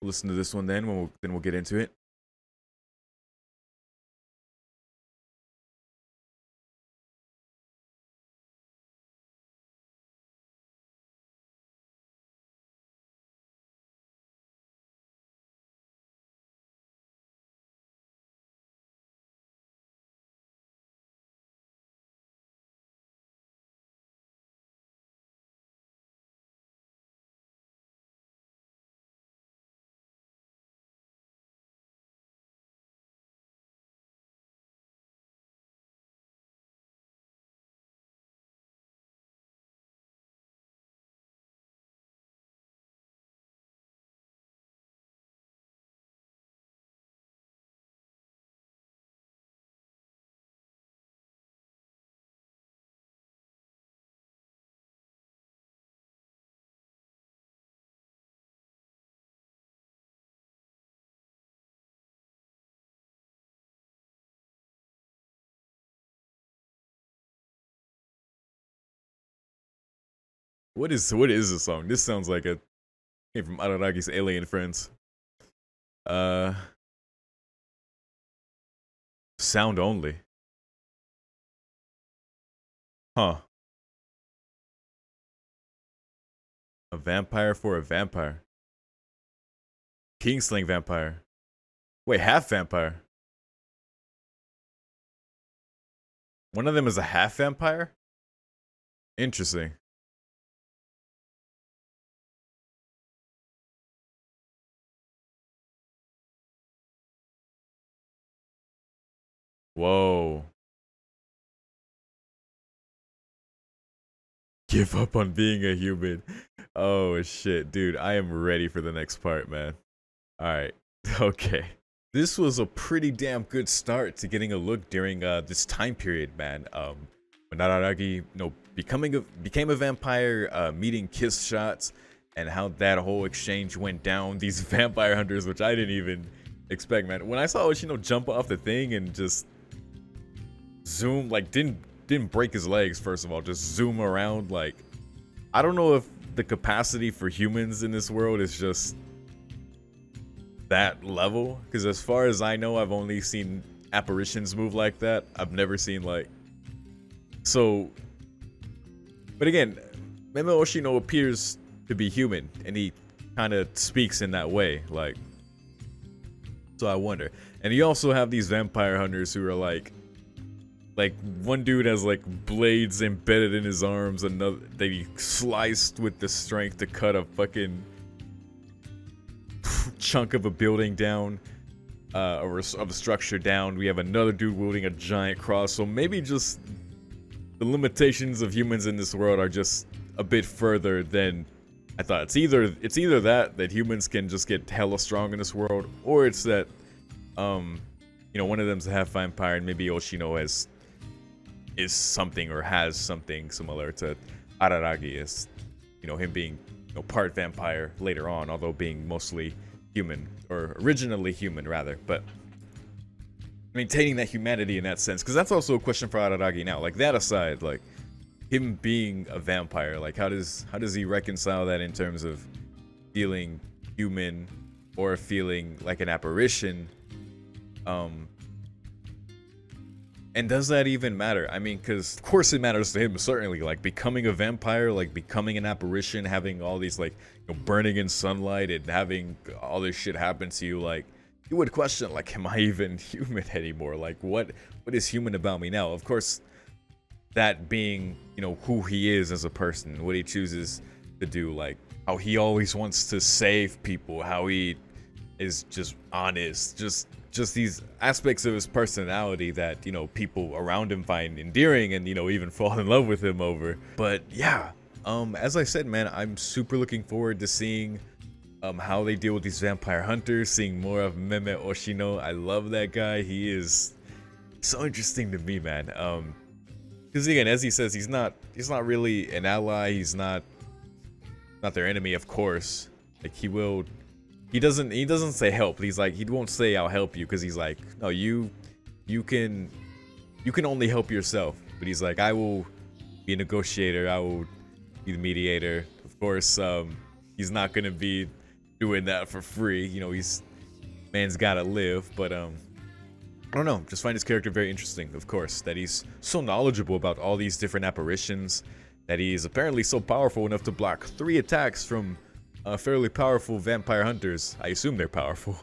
We'll listen to this one then. Then we'll get into it. What is the song? This sounds like a came from Araragi's Alien Friends. Uh, sound only. Huh. A vampire for a vampire. Kingsling vampire. Wait, half vampire. One of them is a half vampire? Interesting. Whoa. Give up on being a human. Oh shit, dude. I am ready for the next part, man. Alright. Okay. This was a pretty damn good start to getting a look during this time period, man. When Araragi, became a vampire, meeting Kiss Shots, and how that whole exchange went down. These vampire hunters, which I didn't even expect, man. When I saw Oshino jump off the thing and just zoom, like didn't break his legs, first of all, just zoom around, like, I don't know if the capacity for humans in this world is just that level, because as far as I know, I've only seen apparitions move like that. I've never seen, like, so, but again, Meme Oshino appears to be human, and he kind of speaks in that way, like, so I wonder. And you also have these vampire hunters who are like one dude has like blades embedded in his arms, another that he sliced with the strength to cut a fucking chunk of a building down, or of a structure down. We have another dude wielding a giant cross. So maybe just the limitations of humans in this world are just a bit further than I thought. It's either that humans can just get hella strong in this world, or it's that one of them's a half vampire, and maybe Oshino is something or has something similar to Araragi, is him being part vampire later on, although being mostly human, or originally human rather, but maintaining that humanity in that sense, because that's also a question for Araragi now. Like, that aside, like him being a vampire, like how does he reconcile that in terms of feeling human or feeling like an apparition? And does that even matter? I mean, because of course it matters to him, certainly. Like, becoming a vampire, like becoming an apparition, having all these, like, burning in sunlight and having all this shit happen to you, like, you would question, like, am I even human anymore? Like, what is human about me now? Of course, that being, who he is as a person, what he chooses to do, like, how he always wants to save people, how he is just honest, just these aspects of his personality that people around him find endearing, and even fall in love with him over. But yeah, as I said, man, I'm super looking forward to seeing how they deal with these vampire hunters, seeing more of Meme Oshino. I love that guy. He is so interesting to me, man. Because again, as he says, he's not really an ally. He's not their enemy, of course. Like, he doesn't say help. He's like, he won't say I'll help you, because he's like, no, you can only help yourself. But he's like, I will be a negotiator, I will be the mediator. Of course, he's not gonna be doing that for free. Man's gotta live. But I don't know, just find his character very interesting, of course, that he's so knowledgeable about all these different apparitions, that he's apparently so powerful enough to block 3 attacks from fairly powerful vampire hunters. I assume they're powerful.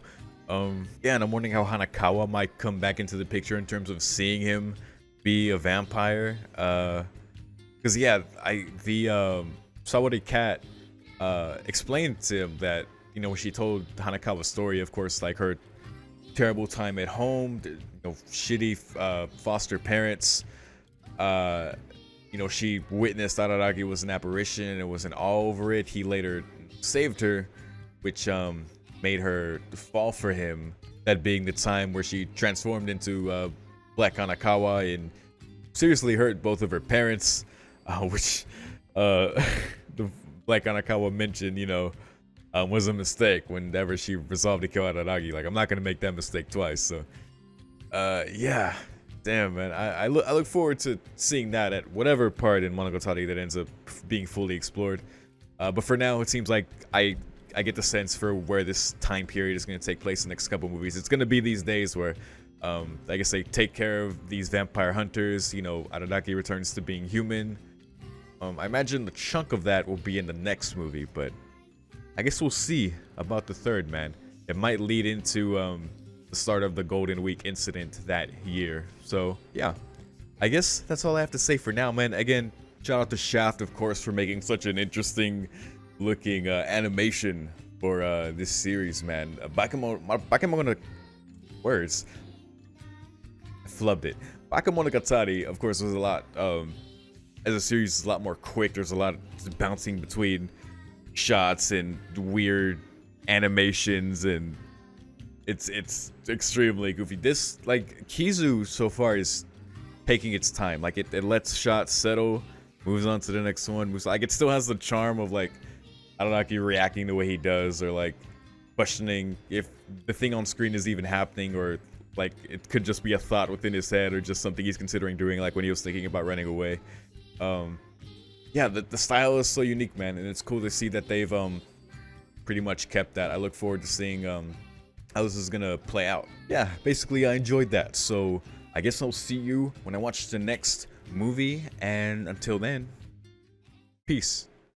Yeah, and I'm wondering how Hanakawa might come back into the picture in terms of seeing him be a vampire. Because yeah, the Sawari cat explained to him that when she told Hanakawa's story, of course, like her terrible time at home, shitty foster parents. She witnessed Araragi was an apparition and wasn't all over it. He later saved her, which made her fall for him. That being the time where she transformed into Black Hanakawa and seriously hurt both of her parents, which the Black Hanakawa mentioned, was a mistake whenever she resolved to kill Araragi. Like, I'm not gonna make that mistake twice. So, yeah, damn, man, I look forward to seeing that at whatever part in Monogatari that ends up being fully explored. But for now, it seems like I get the sense for where this time period is going to take place in the next couple movies. It's going to be these days where, I guess, they take care of these vampire hunters. Araragi returns to being human. I imagine the chunk of that will be in the next movie, but I guess we'll see about the third, man. It might lead into the start of the Golden Week incident that year. So, yeah. I guess that's all I have to say for now, man. Again, Shout out to Shaft, of course, for making such an interesting looking animation for this series, man. Bakemono words. I flubbed it. Bakemonogatari, of course, was a lot. As a series, is a lot more quick. There's a lot of bouncing between shots and weird animations, and it's extremely goofy. This, like, Kizu so far is taking its time. Like, it lets shots settle, moves on to the next one. Like, it still has the charm of, like, I don't know, like, you reacting the way he does, or like questioning if the thing on screen is even happening, or like it could just be a thought within his head, or just something he's considering doing, like when he was thinking about running away. Yeah, the style is so unique, man, and it's cool to see that they've pretty much kept that. I look forward to seeing how this is gonna play out. Yeah, basically I enjoyed that, so I guess I'll see you when I watch the next movie, and until then, peace.